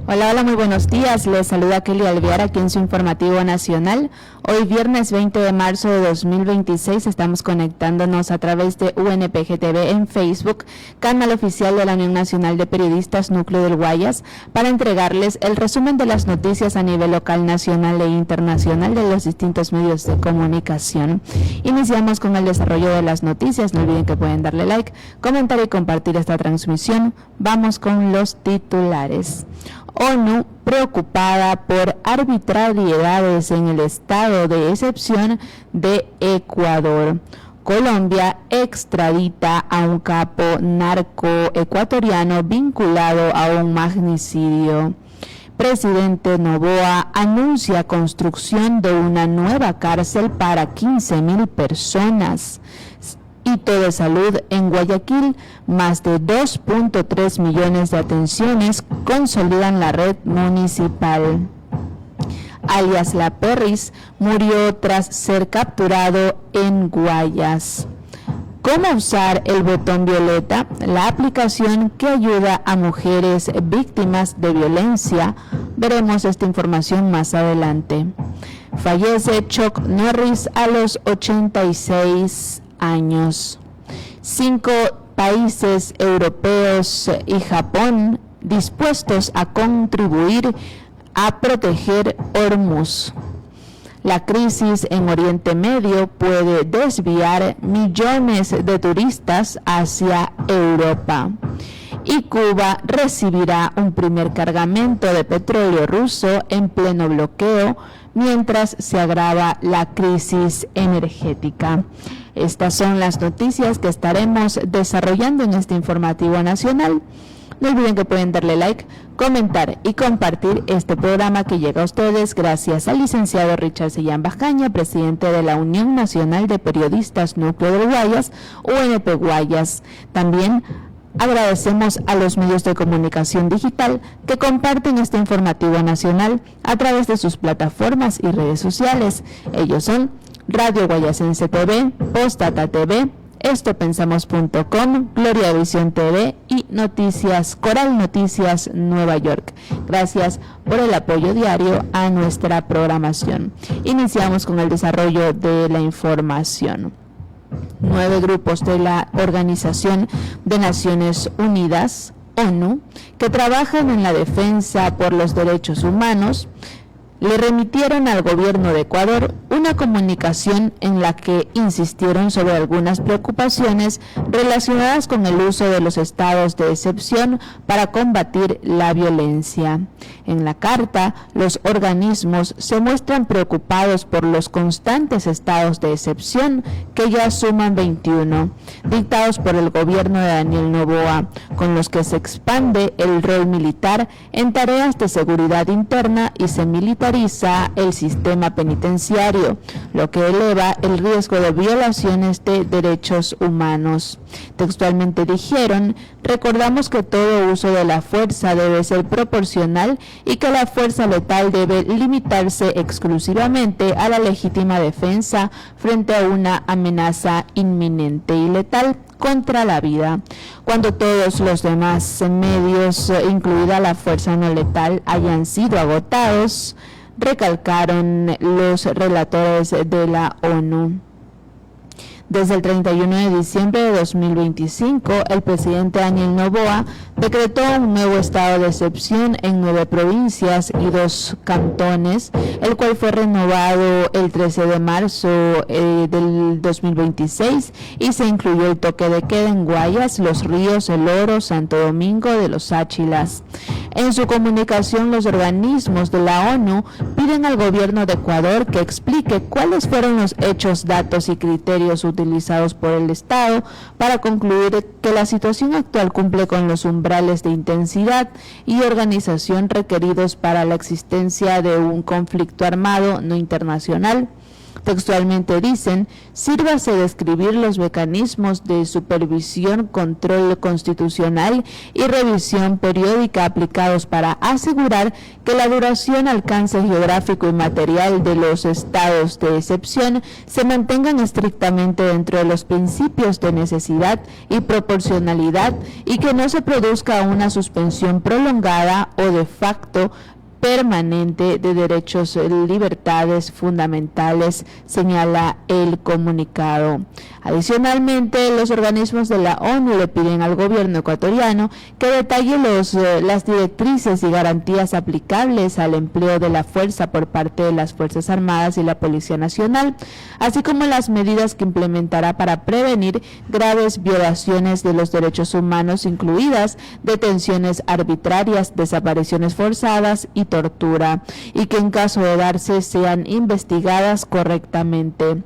Hola, hola, muy buenos días. Les saluda Kelly Alvear aquí en su informativo nacional. Hoy viernes 20 de marzo de 2026 estamos conectándonos a través de UNPG TV en Facebook, canal oficial de la Unión Nacional de Periodistas Núcleo del Guayas, para entregarles el resumen de las noticias a nivel local, nacional e internacional de los distintos medios de comunicación. Iniciamos con el desarrollo de las noticias. No olviden que pueden darle like, comentar y compartir esta transmisión. Vamos con los titulares. ONU preocupada por arbitrariedades en el estado de excepción de Ecuador. Colombia extradita a un capo narco ecuatoriano vinculado a un magnicidio. Presidente Noboa anuncia construcción de una nueva cárcel para 15,000 personas. Hito de salud en Guayaquil, más de 2.3 millones de atenciones consolidan la red municipal. Alias La Perris murió tras ser capturado en Guayas. ¿Cómo usar el botón violeta? La aplicación que ayuda a mujeres víctimas de violencia. Veremos esta información más adelante. Fallece Chuck Norris a los 86 años. 5 países europeos y Japón dispuestos a contribuir a proteger Hormuz. La crisis en Oriente Medio puede desviar millones de turistas hacia Europa. Y Cuba recibirá un primer cargamento de petróleo ruso en pleno bloqueo mientras se agrava la crisis energética. Estas son las noticias que estaremos desarrollando en este informativo nacional. No olviden que pueden darle like, comentar y compartir este programa que llega a ustedes gracias al licenciado Richard Sellán Bajaña, presidente de la Unión Nacional de Periodistas Núcleo del Guayas, UNP Guayas. También agradecemos a los medios de comunicación digital que comparten este informativo nacional a través de sus plataformas y redes sociales. Ellos son Radio Guayasense TV, Postdata TV, estopensamos.com, Gloria Visión TV y Noticias Coral Noticias Nueva York. Gracias por el apoyo diario a nuestra programación. Iniciamos con el desarrollo de la información. 9 grupos de la Organización de Naciones Unidas, ONU, que trabajan en la defensa por los derechos humanos, le remitieron al gobierno de Ecuador una comunicación en la que insistieron sobre algunas preocupaciones relacionadas con el uso de los estados de excepción para combatir la violencia. En la carta, los organismos se muestran preocupados por los constantes estados de excepción, que ya suman 21, dictados por el gobierno de Daniel Noboa, con los que se expande el rol militar en tareas de seguridad interna y se militariza el sistema penitenciario, lo que eleva el riesgo de violaciones de derechos humanos. Textualmente dijeron: recordamos que todo uso de la fuerza debe ser proporcional y que la fuerza letal debe limitarse exclusivamente a la legítima defensa frente a una amenaza inminente y letal contra la vida. Cuando todos los demás medios, incluida la fuerza no letal, hayan sido agotados, recalcaron los relatores de la ONU. Desde el 31 de diciembre de 2025, el presidente Daniel Noboa decretó un nuevo estado de excepción en 9 provincias y 2 cantones, el cual fue renovado el 13 de marzo del 2026 y se incluyó el toque de queda en Guayas, Los Ríos, El Oro, Santo Domingo de los Áchilas. En su comunicación, los organismos de la ONU piden al gobierno de Ecuador que explique cuáles fueron los hechos, datos y criterios utilizados por el Estado para concluir que la situación actual cumple con los umbrales de intensidad y organización requeridos para la existencia de un conflicto armado no internacional. Textualmente dicen: sírvase de describir los mecanismos de supervisión, control constitucional y revisión periódica aplicados para asegurar que la duración, alcance geográfico y material de los estados de excepción se mantengan estrictamente dentro de los principios de necesidad y proporcionalidad y que no se produzca una suspensión prolongada o de facto permanente de derechos y libertades fundamentales, señala el comunicado. Adicionalmente, los organismos de la ONU le piden al gobierno ecuatoriano que detalle las directrices y garantías aplicables al empleo de la fuerza por parte de las Fuerzas Armadas y la Policía Nacional, así como las medidas que implementará para prevenir graves violaciones de los derechos humanos, incluidas detenciones arbitrarias, desapariciones forzadas y tortura, y que en caso de darse sean investigadas correctamente.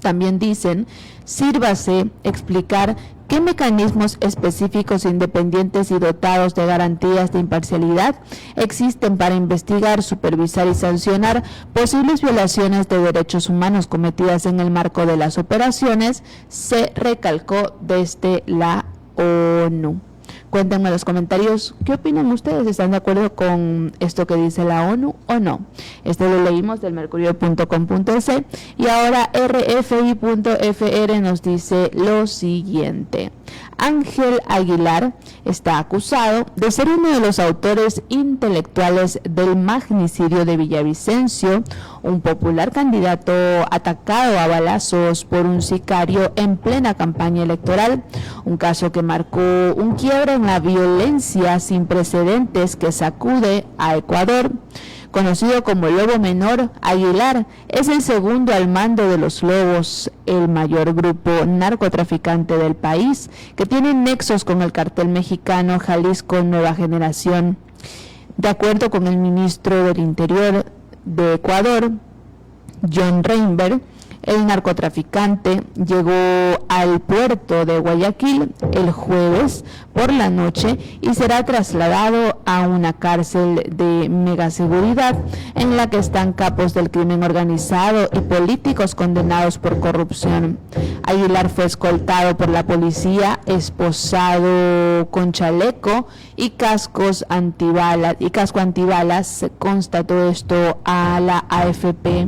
También dicen: sírvase explicar qué mecanismos específicos, independientes y dotados de garantías de imparcialidad existen para investigar, supervisar y sancionar posibles violaciones de derechos humanos cometidas en el marco de las operaciones, se recalcó desde la ONU. Cuéntenme en los comentarios qué opinan ustedes, ¿están de acuerdo con esto que dice la ONU o no? Esto lo leímos del mercurio.com.es y ahora rfi.fr nos dice lo siguiente: Ángel Aguilar está acusado de ser uno de los autores intelectuales del magnicidio de Villavicencio, un popular candidato atacado a balazos por un sicario en plena campaña electoral, un caso que marcó un quiebre en la violencia sin precedentes que sacude a Ecuador. Conocido como Lobo Menor, Aguilar es el segundo al mando de los Lobos, el mayor grupo narcotraficante del país, que tiene nexos con el cartel mexicano Jalisco Nueva Generación. De acuerdo con el ministro del Interior de Ecuador, John Reinberg, el narcotraficante llegó al puerto de Guayaquil el jueves por la noche y será trasladado a una cárcel de megaseguridad en la que están capos del crimen organizado y políticos condenados por corrupción. Aguilar fue escoltado por la policía, esposado con chaleco y casco antibalas, constató esto a la AFP.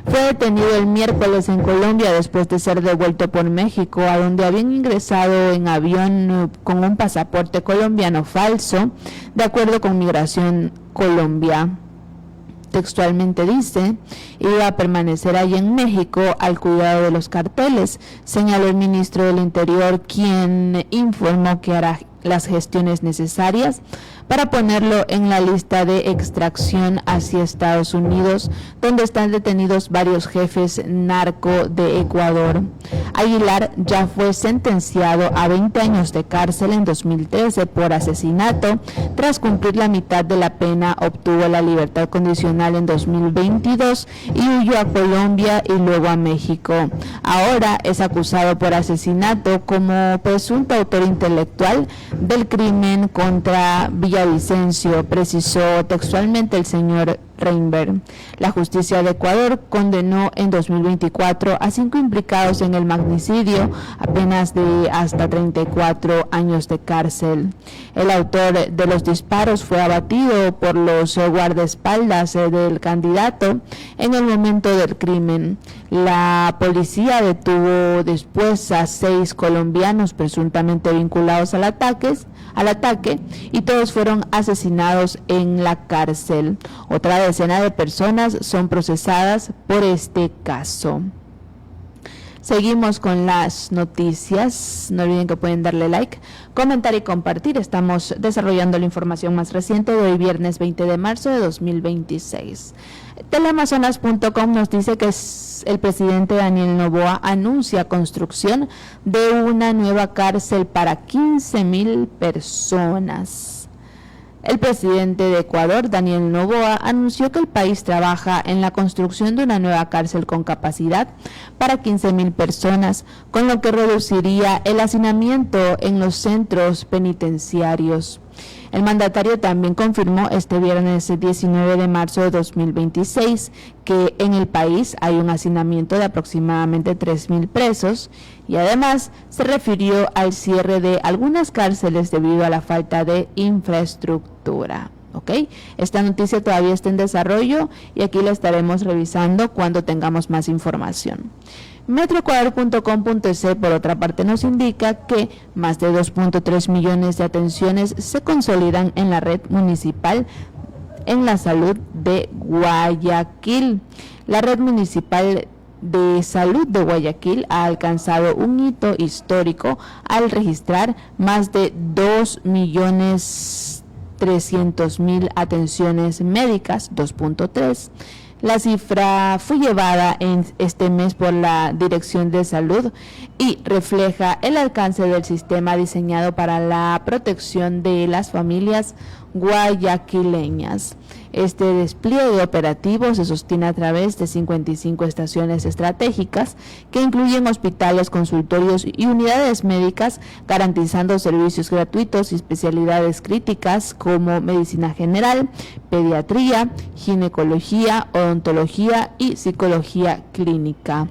Fue detenido el miércoles en Colombia después de ser devuelto por México, a donde habían ingresado en avión con un pasaporte colombiano falso, de acuerdo con Migración Colombia. Textualmente dice: iba a permanecer allí en México al cuidado de los carteles, señaló el ministro del Interior, quien informó que hará las gestiones necesarias para ponerlo en la lista de extracción hacia Estados Unidos, donde están detenidos varios jefes narco de Ecuador. Aguilar ya fue sentenciado a 20 años de cárcel en 2013 por asesinato. Tras cumplir la mitad de la pena, obtuvo la libertad condicional en 2022 y huyó a Colombia y luego a México. Ahora es acusado por asesinato como presunto autor intelectual del crimen contra Villavicencio, precisó textualmente el señor Reinberg. La justicia de Ecuador condenó en 2024 a 5 implicados en el magnicidio a penas de hasta 34 años de cárcel. El autor de los disparos fue abatido por los guardaespaldas del candidato en el momento del crimen. La policía detuvo después a 6 colombianos presuntamente vinculados al ataque y todos fueron asesinados en la cárcel. Otra decena de personas son procesadas por este caso. Seguimos con las noticias. No olviden que pueden darle like, comentar y compartir. Estamos desarrollando la información más reciente de hoy, viernes 20 de marzo de 2026. Teleamazonas.com nos dice que el presidente Daniel Noboa anuncia construcción de una nueva cárcel para 15,000 personas. El presidente de Ecuador, Daniel Noboa, anunció que el país trabaja en la construcción de una nueva cárcel con capacidad para 15,000 personas, con lo que reduciría el hacinamiento en los centros penitenciarios. El mandatario también confirmó este viernes 19 de marzo de 2026 que en el país hay un hacinamiento de aproximadamente 3.000 presos y además se refirió al cierre de algunas cárceles debido a la falta de infraestructura. ¿Okay? Esta noticia todavía está en desarrollo y aquí la estaremos revisando cuando tengamos más información. Metroecuador.com.es por otra parte nos indica que más de 2.3 millones de atenciones se consolidan en la red municipal en la salud de Guayaquil. La red municipal de salud de Guayaquil ha alcanzado un hito histórico al registrar más de 2.300.000 atenciones médicas, 2.3. La cifra fue llevada en este mes por la Dirección de Salud y refleja el alcance del sistema diseñado para la protección de las familias guayaquileñas. Este despliegue operativo se sostiene a través de 55 estaciones estratégicas que incluyen hospitales, consultorios y unidades médicas, garantizando servicios gratuitos y especialidades críticas como medicina general, pediatría, ginecología, odontología y psicología clínica.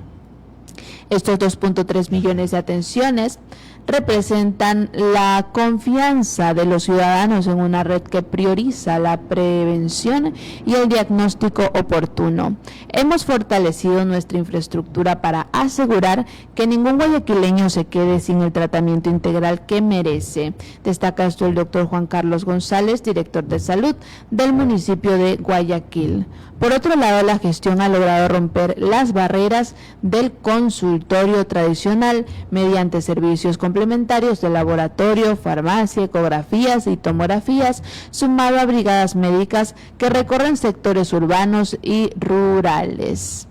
Estos 2.3 millones de atenciones representan la confianza de los ciudadanos en una red que prioriza la prevención y el diagnóstico oportuno. Hemos fortalecido nuestra infraestructura para asegurar que ningún guayaquileño se quede sin el tratamiento integral que merece. Destaca esto el doctor Juan Carlos González, director de salud del municipio de Guayaquil. Por otro lado, la gestión ha logrado romper las barreras del consultorio tradicional mediante servicios complementarios de laboratorio, farmacia, ecografías y tomografías, sumado a brigadas médicas que recorren sectores urbanos y rurales.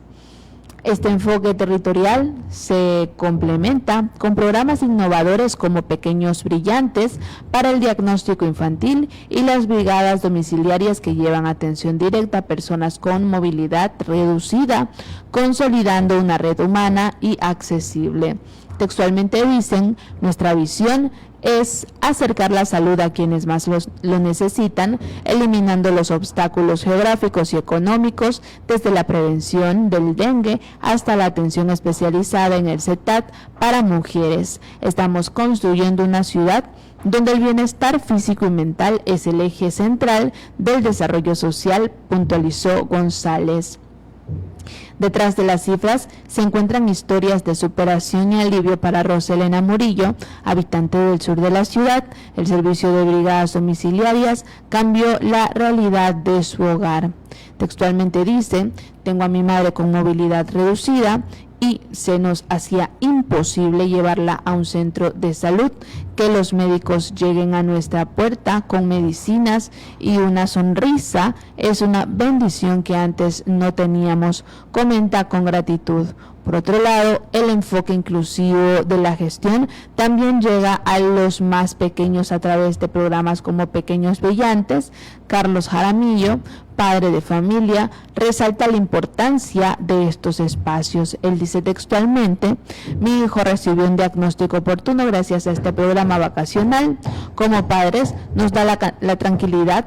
Este enfoque territorial se complementa con programas innovadores como Pequeños Brillantes para el diagnóstico infantil y las brigadas domiciliarias que llevan atención directa a personas con movilidad reducida, consolidando una red humana y accesible. Textualmente dicen, nuestra visión es acercar la salud a quienes más lo necesitan, eliminando los obstáculos geográficos y económicos, desde la prevención del dengue hasta la atención especializada en el CETAT para mujeres. Estamos construyendo una ciudad donde el bienestar físico y mental es el eje central del desarrollo social, puntualizó González. Detrás de las cifras se encuentran historias de superación y alivio para Roselena Murillo, habitante del sur de la ciudad. El servicio de brigadas domiciliarias cambió la realidad de su hogar. Textualmente dice, tengo a mi madre con movilidad reducida y se nos hacía imposible llevarla a un centro de salud, que los médicos lleguen a nuestra puerta con medicinas y una sonrisa es una bendición que antes no teníamos, comenta con gratitud. Por otro lado, el enfoque inclusivo de la gestión también llega a los más pequeños a través de programas como Pequeños Brillantes. Carlos Jaramillo, padre de familia, resalta la importancia de estos espacios. Él dice textualmente, mi hijo recibió un diagnóstico oportuno gracias a este programa vacacional. Como padres, nos da la tranquilidad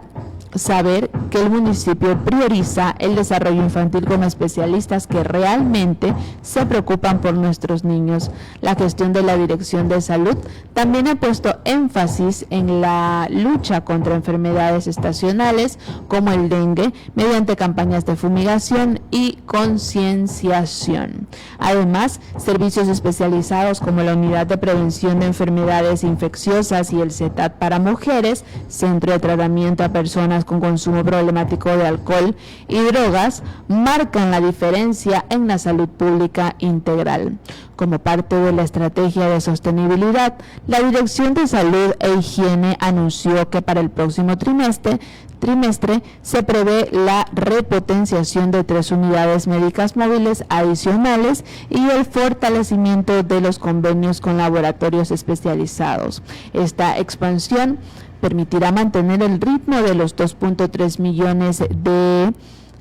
saber que el municipio prioriza el desarrollo infantil con especialistas que realmente se preocupan por nuestros niños. La gestión de la Dirección de Salud también ha puesto énfasis en la lucha contra enfermedades estacionales como el dengue mediante campañas de fumigación y concienciación. Además, servicios especializados como la Unidad de Prevención de Enfermedades Infecciosas y el CETAT para mujeres, Centro de Tratamiento a Personas con consumo problemático de alcohol y drogas, marcan la diferencia en la salud pública integral. Como parte de la estrategia de sostenibilidad, la Dirección de Salud e Higiene anunció que para el próximo trimestre se prevé la repotenciación de 3 unidades médicas móviles adicionales y el fortalecimiento de los convenios con laboratorios especializados. Esta expansión permitirá mantener el ritmo de los 2.3 millones de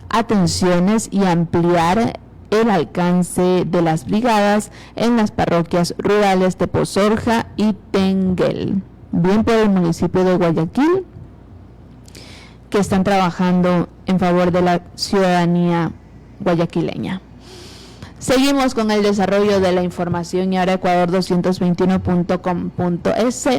atenciones y ampliar el alcance de las brigadas en las parroquias rurales de Pozorja y Tenguel. bien por el municipio de Guayaquil, que están trabajando en favor de la ciudadanía guayaquileña. Seguimos con el desarrollo de la información y ahora Ecuador221.com.es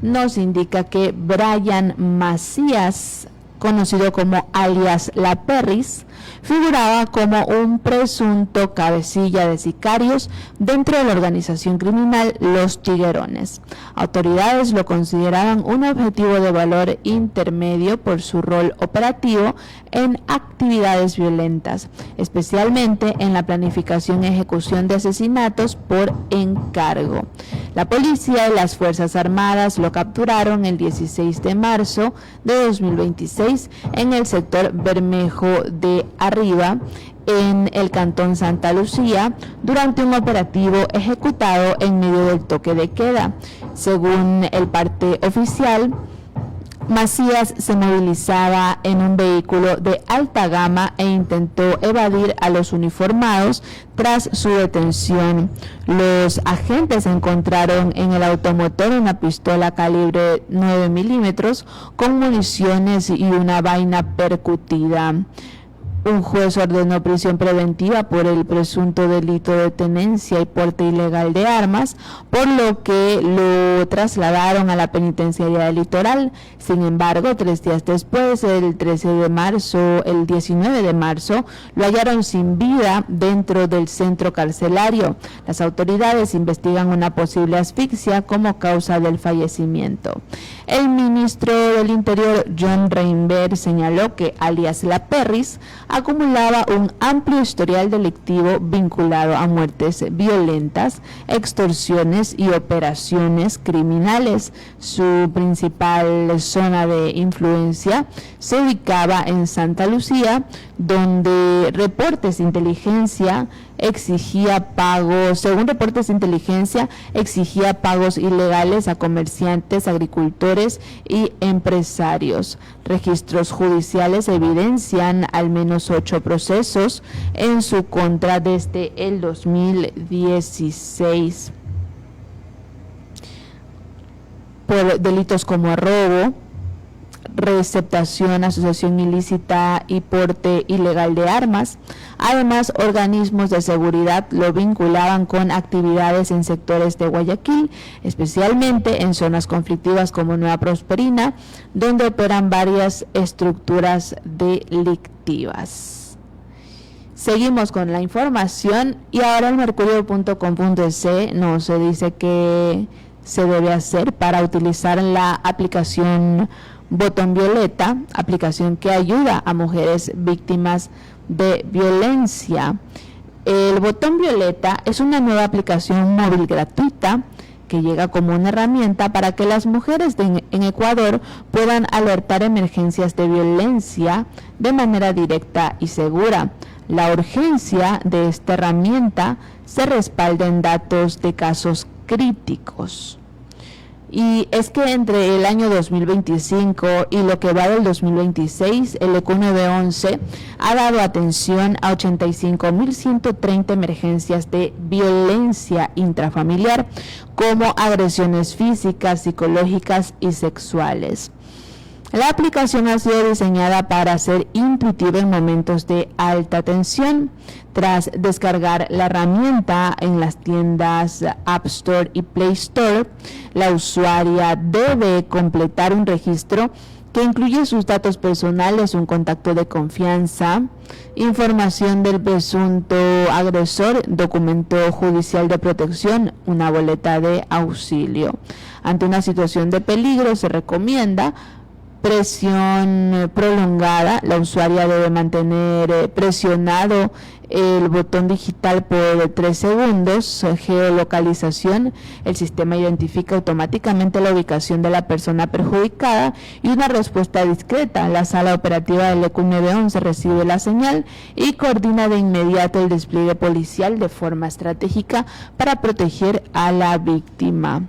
nos indica que Brian Macías, conocido como alias La Perris, figuraba como un presunto cabecilla de sicarios dentro de la organización criminal Los Tiguerones. Autoridades lo consideraban un objetivo de valor intermedio por su rol operativo en actividades violentas, especialmente en la planificación y ejecución de asesinatos por encargo. La policía y las Fuerzas Armadas lo capturaron el 16 de marzo de 2026 en el sector Bermejo de Arriba, en el cantón Santa Lucía, durante un operativo ejecutado en medio del toque de queda. Según el parte oficial, Macías se movilizaba en un vehículo de alta gama e intentó evadir a los uniformados. Tras su detención, los agentes encontraron en el automotor una pistola calibre 9 milímetros con municiones y una vaina percutida. Un juez ordenó prisión preventiva por el presunto delito de tenencia y porte ilegal de armas, por lo que lo trasladaron a la penitenciaría del Litoral. Sin embargo, 3 días después, el 19 de marzo, lo hallaron sin vida dentro del centro carcelario. Las autoridades investigan una posible asfixia como causa del fallecimiento. El ministro del Interior, John Reinberg, señaló que alias La Perris acumulaba un amplio historial delictivo vinculado a muertes violentas, extorsiones y operaciones criminales. Su principal zona de influencia se ubicaba en Santa Lucía, donde reportes de inteligencia exigía pagos ilegales a comerciantes, agricultores y empresarios. Registros judiciales evidencian al menos 8 procesos en su contra desde el 2016 por delitos como robo, receptación, asociación ilícita y porte ilegal de armas. Además, organismos de seguridad lo vinculaban con actividades en sectores de Guayaquil, especialmente en zonas conflictivas como Nueva Prosperina, donde operan varias estructuras delictivas. Seguimos con la información y ahora el mercurio.com.es nos dice que se debe hacer para utilizar la aplicación Botón Violeta, aplicación que ayuda a mujeres víctimas de violencia. El Botón Violeta es una nueva aplicación móvil gratuita que llega como una herramienta para que las mujeres en Ecuador puedan alertar emergencias de violencia de manera directa y segura. La urgencia de esta herramienta se respalda en datos de casos críticos. Y es que entre el año 2025 y lo que va del 2026, el ECU 911 ha dado atención a 85.130 emergencias de violencia intrafamiliar, como agresiones físicas, psicológicas y sexuales. La aplicación ha sido diseñada para ser intuitiva en momentos de alta tensión. Tras descargar la herramienta en las tiendas App Store y Play Store, la usuaria debe completar un registro que incluye sus datos personales, un contacto de confianza, información del presunto agresor, documento judicial de protección, una boleta de auxilio. Ante una situación de peligro, se recomienda presión prolongada. La usuaria debe mantener presionado el botón digital por 3 segundos. Geolocalización: el sistema identifica automáticamente la ubicación de la persona perjudicada y una respuesta discreta. La sala operativa del ECU 911 recibe la señal y coordina de inmediato el despliegue policial de forma estratégica para proteger a la víctima.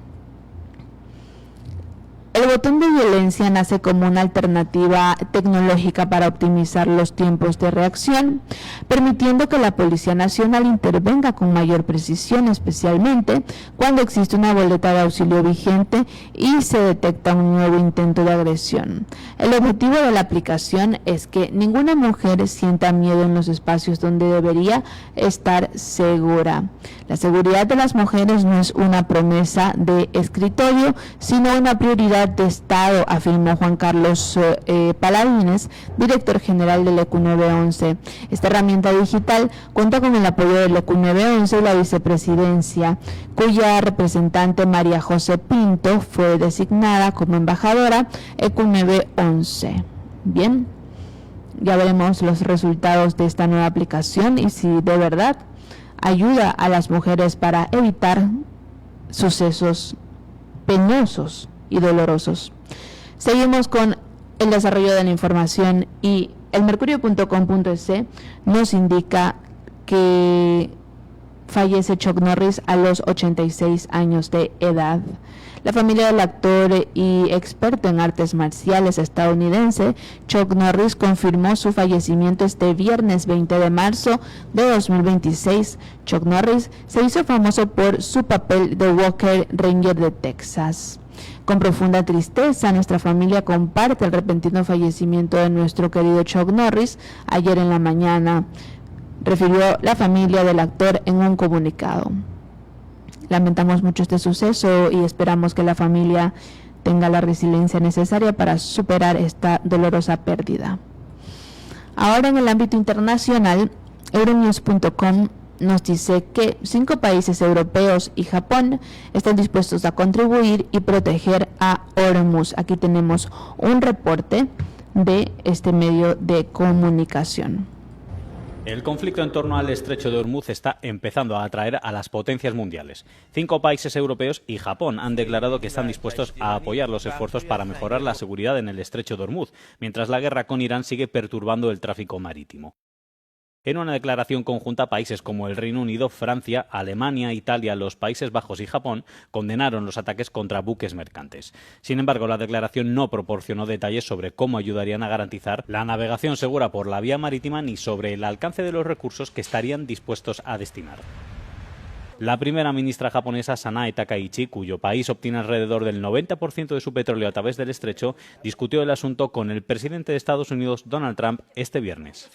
El botón de violencia nace como una alternativa tecnológica para optimizar los tiempos de reacción, permitiendo que la Policía Nacional intervenga con mayor precisión, especialmente cuando existe una boleta de auxilio vigente y se detecta un nuevo intento de agresión. El objetivo de la aplicación es que ninguna mujer sienta miedo en los espacios donde debería estar segura. La seguridad de las mujeres no es una promesa de escritorio, sino una prioridad de Estado, afirmó Juan Carlos Paladines, director general del EQ 911. Esta herramienta digital cuenta con el apoyo del EQ 911 y la vicepresidencia, cuya representante María José Pinto fue designada como embajadora EQ 911. Bien, ya veremos los resultados de esta nueva aplicación y si de verdad ayuda a las mujeres para evitar sucesos penosos y dolorosos. Seguimos con el desarrollo de la información y el mercurio.com.es nos indica que fallece Chuck Norris a los 86 años de edad. La familia del actor y experto en artes marciales estadounidense Chuck Norris confirmó su fallecimiento este viernes 20 de marzo de 2026. Chuck Norris se hizo famoso por su papel de Walker Ranger de Texas. Con profunda tristeza, nuestra familia comparte el repentino fallecimiento de nuestro querido Chuck Norris ayer en la mañana, refirió la familia del actor en un comunicado. Lamentamos mucho este suceso y esperamos que la familia tenga la resiliencia necesaria para superar esta dolorosa pérdida. Ahora en el ámbito internacional, Euronews.com nos dice que 5 países europeos y Japón están dispuestos a contribuir y proteger a Hormuz. Aquí tenemos un reporte de este medio de comunicación. El conflicto en torno al estrecho de Hormuz está empezando a atraer a las potencias mundiales. 5 países europeos y Japón han declarado que están dispuestos a apoyar los esfuerzos para mejorar la seguridad en el estrecho de Hormuz, mientras la guerra con Irán sigue perturbando el tráfico marítimo. En una declaración conjunta, países como el Reino Unido, Francia, Alemania, Italia, los Países Bajos y Japón condenaron los ataques contra buques mercantes. Sin embargo, la declaración no proporcionó detalles sobre cómo ayudarían a garantizar la navegación segura por la vía marítima ni sobre el alcance de los recursos que estarían dispuestos a destinar. La primera ministra japonesa Sanae Takaichi, cuyo país obtiene alrededor del 90% de su petróleo a través del estrecho, discutió el asunto con el presidente de Estados Unidos, Donald Trump, este viernes.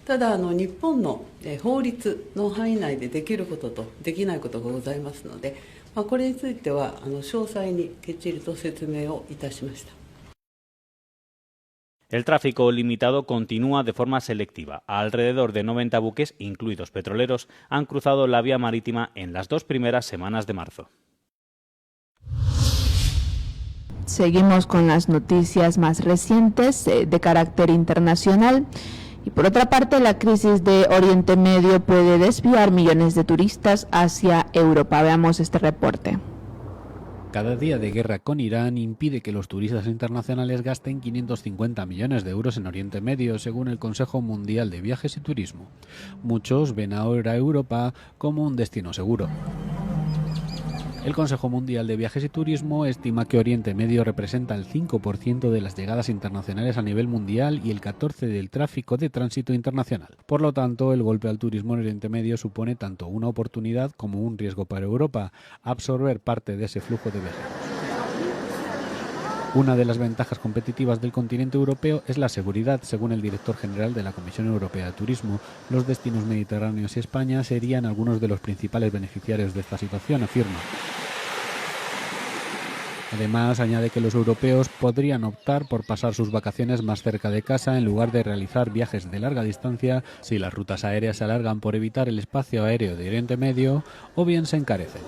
ただ日本の法律の範囲内でできることとできないことがございますので、これについては詳細にきっちりと説明をいたしました。 El tráfico limitado continúa de forma selectiva. Alrededor de 90 buques, incluidos petroleros, han cruzado la vía marítima en las 2 primeras semanas de marzo. Seguimos con las noticias más recientes de carácter internacional. Y por otra parte, la crisis de Oriente Medio puede desviar millones de turistas hacia Europa. Veamos este reporte. Cada día de guerra con Irán impide que los turistas internacionales gasten 550 millones de euros en Oriente Medio, según el Consejo Mundial de Viajes y Turismo. Muchos ven ahora a Europa como un destino seguro. El Consejo Mundial de Viajes y Turismo estima que Oriente Medio representa el 5% de las llegadas internacionales a nivel mundial y el 14% del tráfico de tránsito internacional. Por lo tanto, el golpe al turismo en Oriente Medio supone tanto una oportunidad como un riesgo para Europa, absorber parte de ese flujo de viajeros. Una de las ventajas competitivas del continente europeo es la seguridad, según el director general de la Comisión Europea de Turismo. Los destinos mediterráneos y España serían algunos de los principales beneficiarios de esta situación, afirma. Además, añade que los europeos podrían optar por pasar sus vacaciones más cerca de casa en lugar de realizar viajes de larga distancia si las rutas aéreas se alargan por evitar el espacio aéreo de Oriente Medio o bien se encarecen.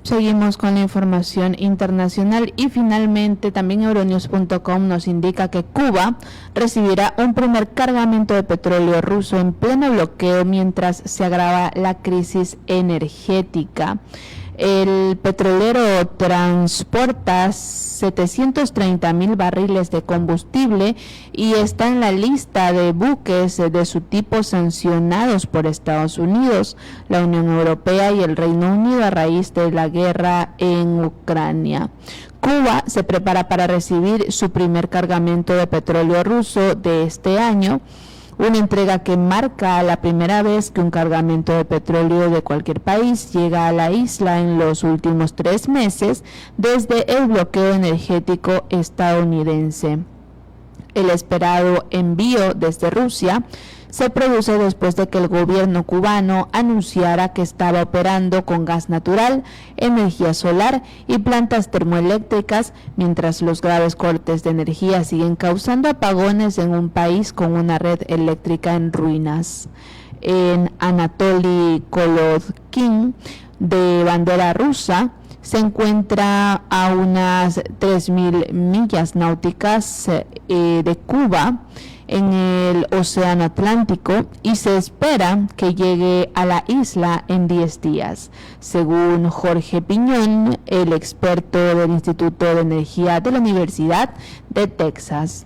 Seguimos con la información internacional y finalmente también Euronews.com nos indica que Cuba recibirá un primer cargamento de petróleo ruso en pleno bloqueo mientras se agrava la crisis energética. El petrolero transporta 730,000 barriles de combustible y está en la lista de buques de su tipo sancionados por Estados Unidos, la Unión Europea y el Reino Unido a raíz de la guerra en Ucrania. Cuba se prepara para recibir su primer cargamento de petróleo ruso de este año, una entrega que marca la primera vez que un cargamento de petróleo de cualquier país llega a la isla en los últimos 3 meses desde el bloqueo energético estadounidense. El esperado envío desde Rusia se produce después de que el gobierno cubano anunciara que estaba operando con gas natural, energía solar y plantas termoeléctricas, mientras los graves cortes de energía siguen causando apagones en un país con una red eléctrica en ruinas. En Anatoly Kolodkin, de bandera rusa, se encuentra a unas 3.000 millas náuticas de Cuba, en el Océano Atlántico, y se espera que llegue a la isla en 10 días, según Jorge Piñón, el experto del Instituto de Energía de la Universidad de Texas.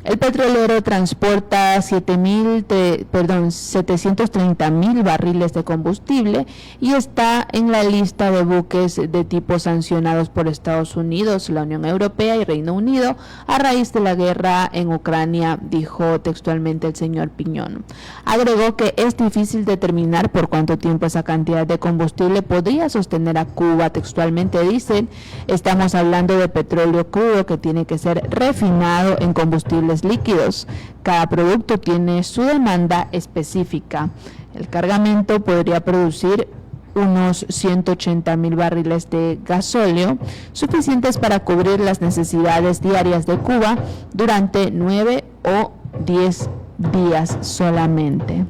El petrolero transporta 730,000 barriles de combustible y está en la lista de buques de tipo sancionados por Estados Unidos, la Unión Europea y Reino Unido a raíz de la guerra en Ucrania, dijo textualmente el señor Piñón. Agregó que es difícil determinar por cuánto tiempo esa cantidad de combustible podría sostener a Cuba. Textualmente dicen: estamos hablando de petróleo crudo que tiene que ser refinado en combustibles líquidos. Cada producto tiene su demanda específica. El cargamento podría producir unos 180,000 barriles de gasóleo, suficientes para cubrir las necesidades diarias de Cuba durante 9 o 10 días solamente.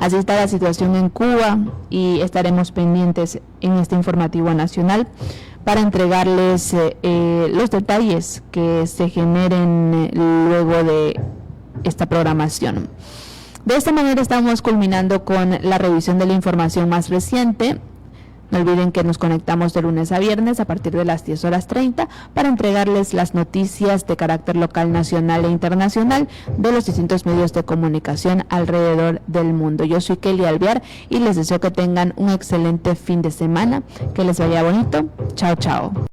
Así está la situación en Cuba y estaremos pendientes en este informativo nacional para entregarles los detalles que se generen luego de esta programación. De esta manera estamos culminando con la revisión de la información más reciente. No olviden que nos conectamos de lunes a viernes a partir de las 10:30 para entregarles las noticias de carácter local, nacional e internacional de los distintos medios de comunicación alrededor del mundo. Yo soy Kelly Alvear y les deseo que tengan un excelente fin de semana, que les vaya bonito. Chao, chao.